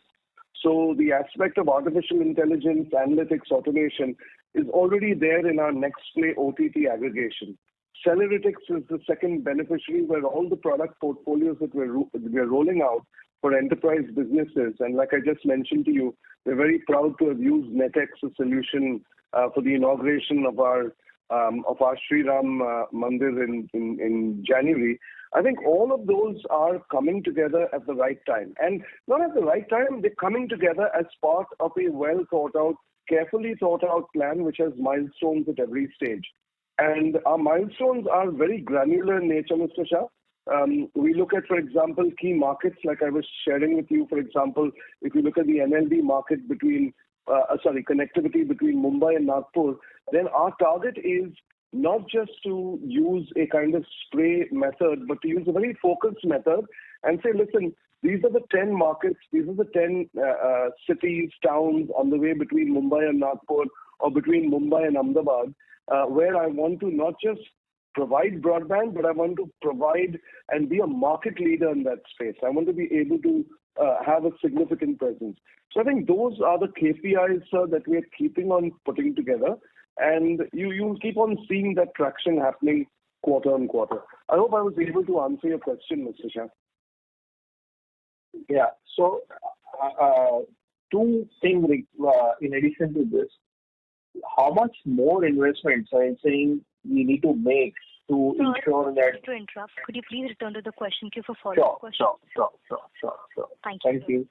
So the aspect of artificial intelligence, analytics, automation is already there in our NextPlay OTT aggregation. Cellulytics is the second beneficiary, where all the product portfolios that we're rolling out for enterprise businesses, and like I just mentioned to you, we're very proud to have used NetX, a solution for the inauguration of our Sri Ram Mandir in January. I think all of those are coming together at the right time, and not at the right time. They're coming together as part of a well thought out, carefully thought out plan, which has milestones at every stage. And our milestones are very granular in nature, Mr. Shah. We look at, for example, key markets, like I was sharing with you. For example, if you look at the NLD market connectivity between Mumbai and Nagpur, then our target is not just to use a kind of spray method, but to use a very focused method and say, listen, these are the 10 markets, these are the 10 cities, towns on the way between Mumbai and Nagpur or between Mumbai and Ahmedabad, where I want to not just provide broadband, but I want to provide and be a market leader in that space. I want to be able to have a significant presence. So I think those are the KPIs, sir, that we are keeping on putting together, and you'll keep on seeing that traction happening quarter on quarter. I hope I was able to answer your question, Mr. Shah. Yeah. So two things in addition to this. How much more investments are you saying we need to make to ensure that... Sorry to interrupt. Could you please return to the question queue for follow-up questions? Sure. Thank you.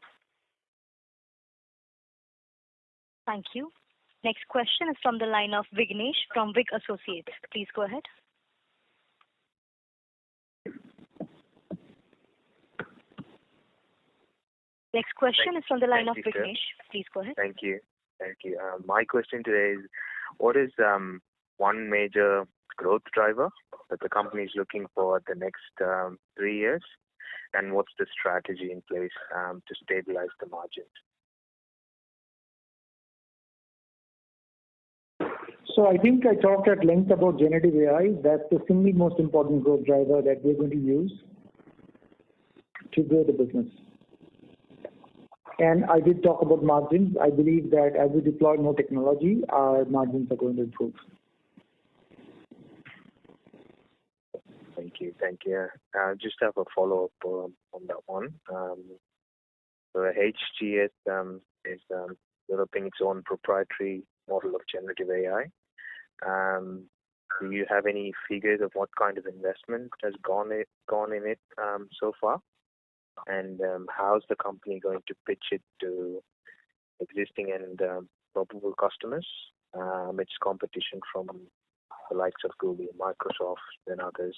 Thank you. Next question is from the line of Vignesh from Vig Associates. Please go ahead. Next question is from the line of Vignesh. Please go ahead. Thank you. My question today is, what is one major growth driver that the company is looking for the next 3 years, and what's the strategy in place to stabilize the margins? So I think I talked at length about generative AI. That's the single most important growth driver that we're going to use to grow the business. And I did talk about margins. I believe that as we deploy more technology, our margins are going to improve. Thank you. Just have a follow-up on that one. So HGS is developing its own proprietary model of generative AI. Do you have any figures of what kind of investment has gone in it so far? And how's the company going to pitch it to existing and probable customers amidst competition from the likes of Google, Microsoft, and others?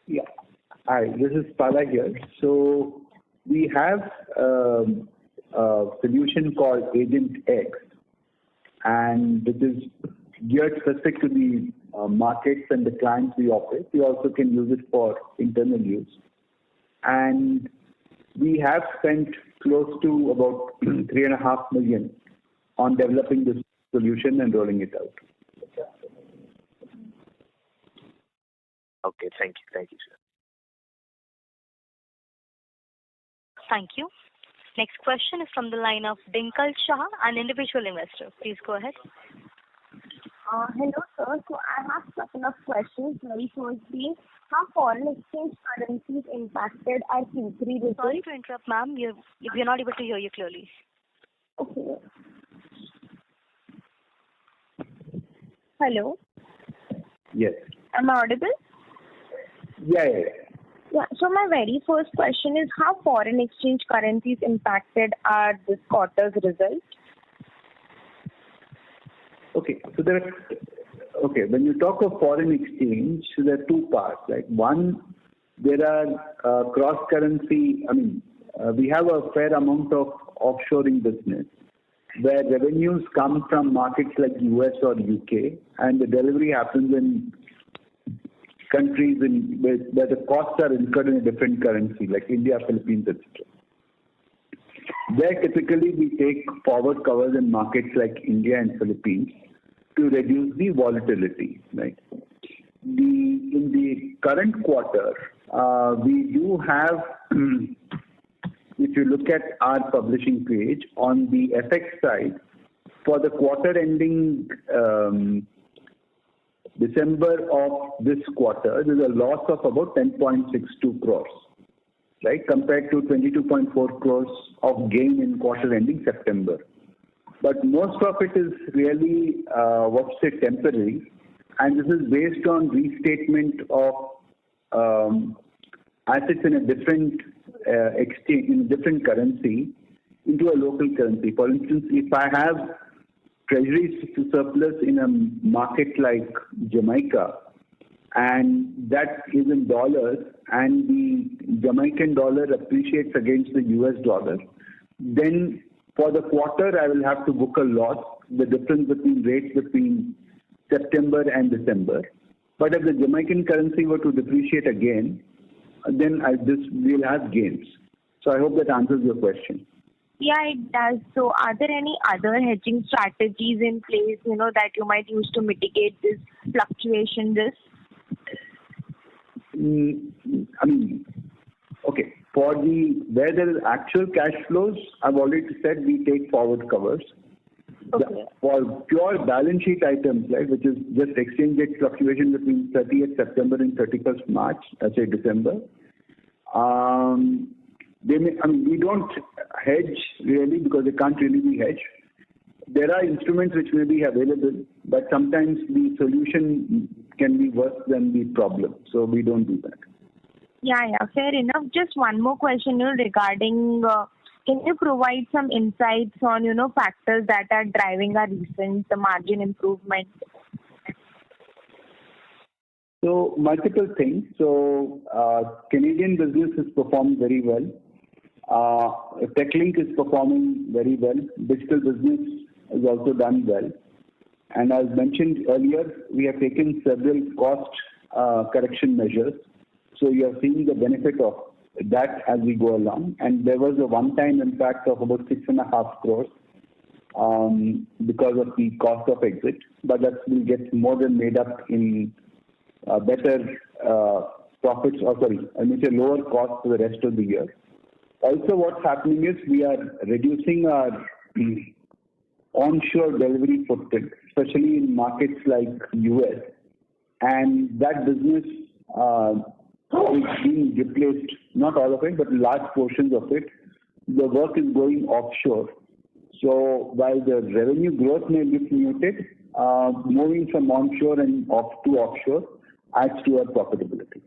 Yeah. Hi, this is Pala here. So we have a solution called Agent X, and it is geared specific to the markets and the clients we operate. We also can use it for internal use. And we have spent close to about 3.5 million on developing this solution and rolling it out. Okay, thank you, sir. Thank you. Next question is from the line of Dinkal Shah, an individual investor. Please go ahead. Hello, sir. So I have a couple of questions. Very firstly, how foreign exchange currencies impacted our Q3 results? Sorry to interrupt, ma'am. We're not able to hear you clearly. Okay. Hello. Yes. Am I audible? Yeah. Yeah. So my very first question is how foreign exchange currencies impacted our this quarter's result? Okay. So when you talk of foreign exchange, so there are two parts. Like one, there are cross currency. We have a fair amount of offshoring business where revenues come from markets like US or UK, and the delivery happens in countries where the costs are incurred in a different currency, like India, Philippines, etc. There, typically, we take forward covers in markets like India and Philippines to reduce the volatility. Right. In the current quarter, we do have. If you look at our publishing page on the FX side, for the quarter ending December of this quarter, there's a loss of about 10.62 crores, right, compared to 22.4 crores of gain in quarter ending September. But most of it is really, temporary, and this is based on restatement of assets in a different exchange, in a different currency, into a local currency. For instance, if I have treasuries to surplus in a market like Jamaica, and that is in dollars, and the Jamaican dollar appreciates against the US dollar, then for the quarter I will have to book a loss, the difference between rates between September and December. But if the Jamaican currency were to depreciate again, then we'll have gains. So I hope that answers your question. Yeah, it does. So are there any other hedging strategies in place, that you might use to mitigate this fluctuation risk? Okay. Where there is actual cash flows, I've already said we take forward covers. Okay. For pure balance sheet items, right, which is just exchange rate fluctuation between 30th September and 31st March, December, we don't hedge really because they can't really be hedged. There are instruments which may be available, but sometimes the solution can be worse than the problem, so we don't do that. Yeah, fair enough. Just one more question regarding, can you provide some insights on, factors that are driving our recent margin improvement? So multiple things. So Canadian business has performed very well. TechLink is performing very well. Digital business has also done well. And as mentioned earlier, we have taken several cost correction measures. So you are seeing the benefit of that as we go along. And there was a one-time impact of about 6.5 crores because of the cost of exit. But that will get more than made up in better profits, lower costs for the rest of the year. Also, what's happening is we are reducing our onshore delivery footprint, especially in markets like US, and that business is being replaced, not all of it, but large portions of it. The work is going offshore. So while the revenue growth may be muted, moving from onshore and to offshore adds to our profitability.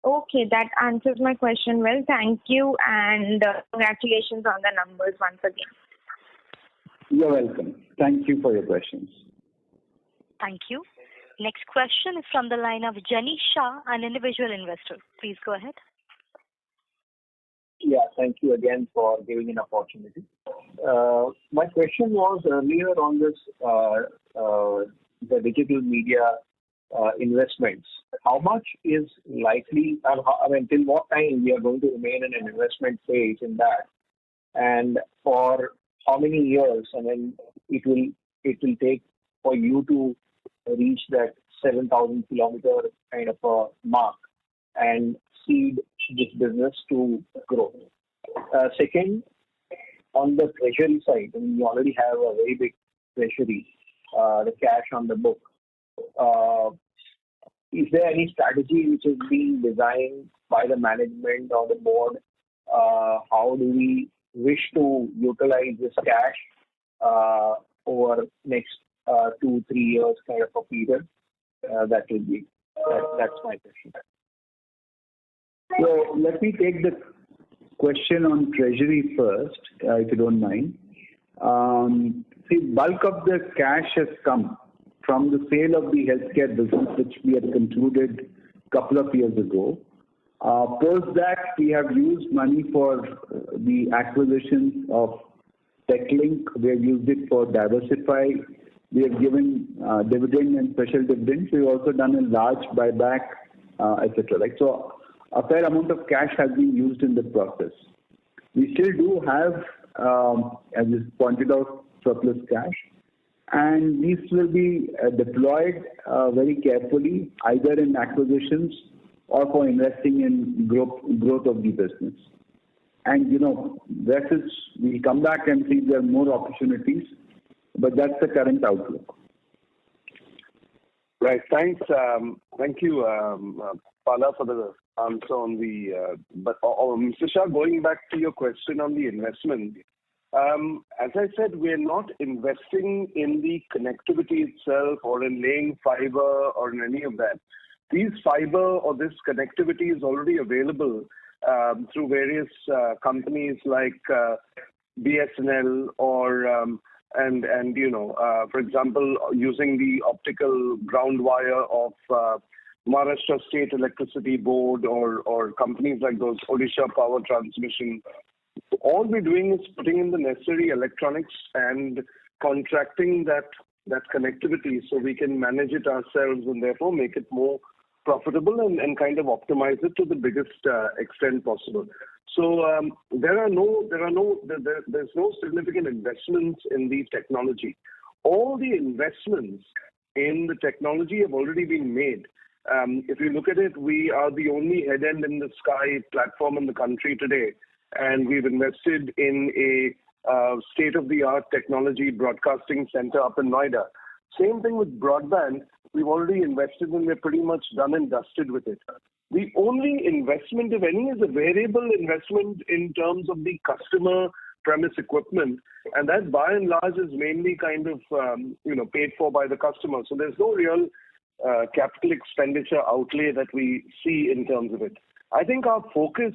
Okay, that answers my question well. Thank you, and congratulations on the numbers once again. You're welcome. Thank you for your questions. Thank you. Next question is from the line of Jenny Shah, an individual investor. Please go ahead. Yeah, thank you again for giving an opportunity. My question was earlier on this, the digital media investments. How much is likely, till what time we are going to remain in an investment phase in that, and for how many years, it will take for you to reach that 7,000 kilometer kind of a mark and seed this business to grow. Second, on the treasury side, we already have a very big treasury, the cash on the book. Is there any strategy which is being designed by the management or the board? How do we wish to utilize this cash over next 2-3 years kind of a period? That will be that's my question. So let me take the question on treasury first, if you don't mind. See, bulk of the cash has come from the sale of the healthcare business, which we had concluded a couple of years ago. Post that, we have used money for the acquisitions of TechLink. We have used it for Diversify. We have given dividend and special dividends. We've also done a large buyback, etc. Like so, a fair amount of cash has been used in the process. We still do have, as is pointed out, surplus cash, and these will be deployed very carefully, either in acquisitions or for investing in growth of the business. And that is, we'll come back and see there are more opportunities, but that's the current outlook. Right. Thanks. Thank you, Pala, for the answer on the. Mr. Shah, going back to your question on the investment, as I said, we're not investing in the connectivity itself or in laying fiber or in any of that. These fiber or this connectivity is already available through various companies like BSNL or for example, using the optical ground wire of Maharashtra State Electricity Board or companies like those, Odisha Power Transmission. All we're doing is putting in the necessary electronics and contracting that connectivity so we can manage it ourselves and therefore make it more profitable and kind of optimize it to the biggest extent possible. So there's no significant investments in the technology. All the investments in the technology have already been made. If you look at it, we are the only head end in the sky platform in the country today, and we've invested in a state-of-the-art technology broadcasting center up in Noida. Same thing with broadband. We've already invested and we're pretty much done and dusted with it. The only investment, if any, is a variable investment in terms of the customer premise equipment, and that by and large is mainly kind of paid for by the customer. So there's no real capital expenditure outlay that we see in terms of it. I think our focus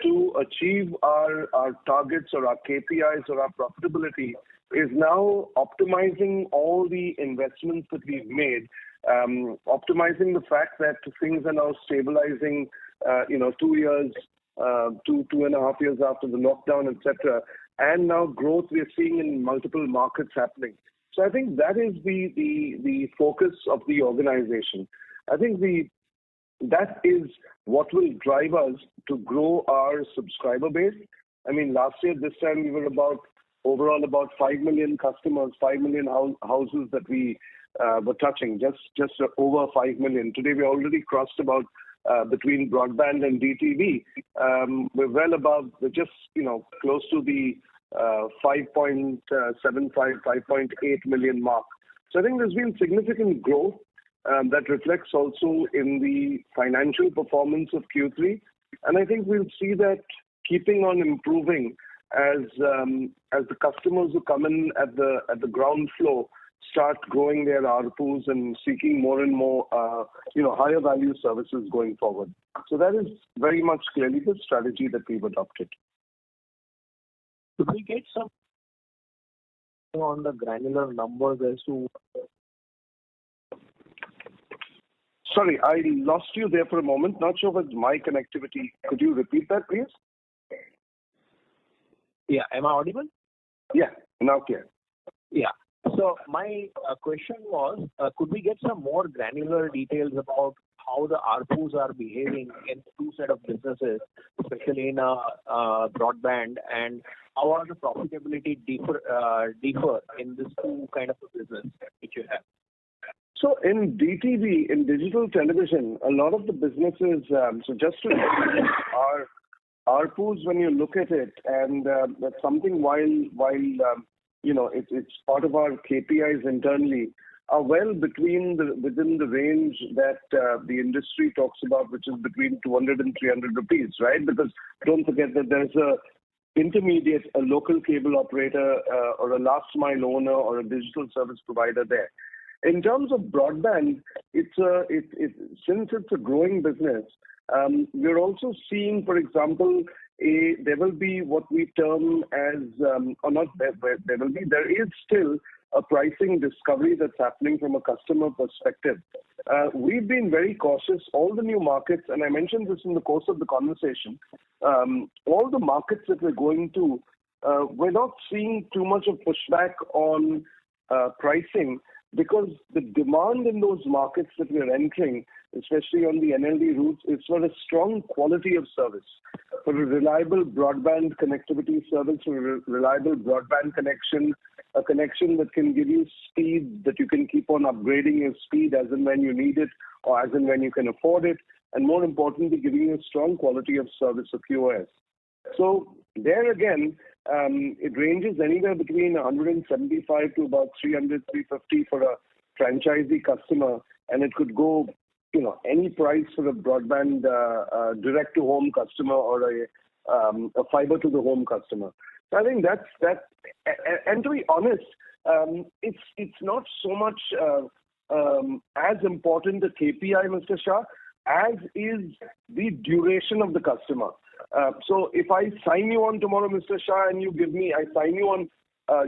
to achieve our targets or our KPIs or our profitability is now optimizing all the investments that we've made, optimizing the fact that things are now stabilizing, 2 years, 2.5 years after the lockdown, etc. And now growth we are seeing in multiple markets happening. So I think that is the focus of the organization. I think that is what will drive us to grow our subscriber base. I mean, last year, this time we were overall about 5 million customers, 5 million houses that we were touching, just over 5 million. Today we already crossed about between broadband and DTV. We're well above, we're just close to the 5.75, 5.8 million mark. So I think there's been significant growth that reflects also in the financial performance of Q3, and I think we'll see that keeping on improving as the customers who come in at the ground floor start growing their ARPUs and seeking more and more higher value services going forward. So that is very much clearly the strategy that we've adopted. Could we get some on the granular numbers as to? Sorry, I lost you there for a moment. Not sure if it's my connectivity. Could you repeat that, please? Yeah, am I audible? Yeah, now clear. Yeah. So my question was, could we get some more granular details about how the ARPUs are behaving in two set of businesses, especially in broadband, and how are the profitability differ in this two kind of a business which you have? So in DTV, in digital television, a lot of the businesses, so just to our ARPUs, when you look at it, and that's something while it's part of our KPIs internally, are well within the range that the industry talks about, which is between 200 and 300 rupees, right? Because don't forget that there's intermediate, a local cable operator or a last mile owner or a digital service provider there. In terms of broadband, since it's a growing business, we're also seeing, for example, there will be what we term as, there is still a pricing discovery that's happening from a customer perspective. We've been very cautious. All the new markets, and I mentioned this in the course of the conversation, all the markets that we're going to, we're not seeing too much of pushback on pricing, because the demand in those markets that we're entering, especially on the NLD routes, is for a strong quality of service, for a reliable broadband connectivity service, for a reliable broadband connection, a connection that can give you speed, that you can keep on upgrading your speed as and when you need it or as and when you can afford it, and more importantly, giving you a strong quality of service of QoS. So there again, it ranges anywhere between 175 to about 300, 350 for a franchisee customer, and it could go, any price for a broadband direct-to-home customer or a fiber-to-the-home customer. So I think that's and to be honest, it's not so much as important a KPI, Mr. Shah, as is the duration of the customer. So if I sign you on tomorrow, Mr. Shah, and I sign you on,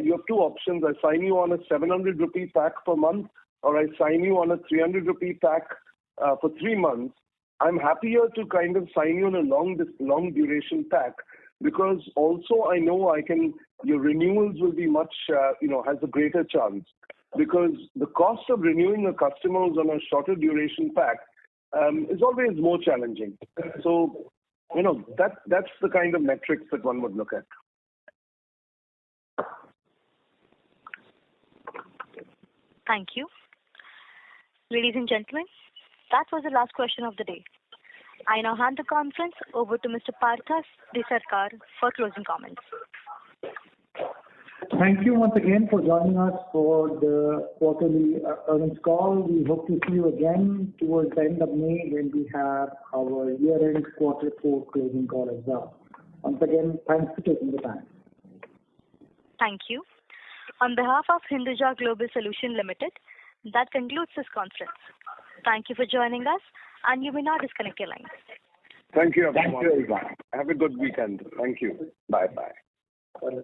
you have two options. I sign you on a 700 rupee pack per month, or I sign you on a 300 rupee pack for 3 months. I'm happier to kind of sign you on a long duration pack, because also I know your renewals will be much, has a greater chance, because the cost of renewing a customer who's on a shorter duration pack is always more challenging. So, that's the kind of metrics that one would look at. Thank you. Ladies and gentlemen, that was the last question of the day. I now hand the conference over to Mr. Partha Sarkar for closing comments. Thank you once again for joining us for the quarterly earnings call. We hope to see you again towards the end of May, when we have our year-end Q4 closing call as well. Once again, thanks for taking the time. Thank you. On behalf of Hinduja Global Solutions Limited, that concludes this conference. Thank you for joining us, and you may now disconnect your lines. Thank you, everyone. Have a good weekend. Thank you. Bye-bye.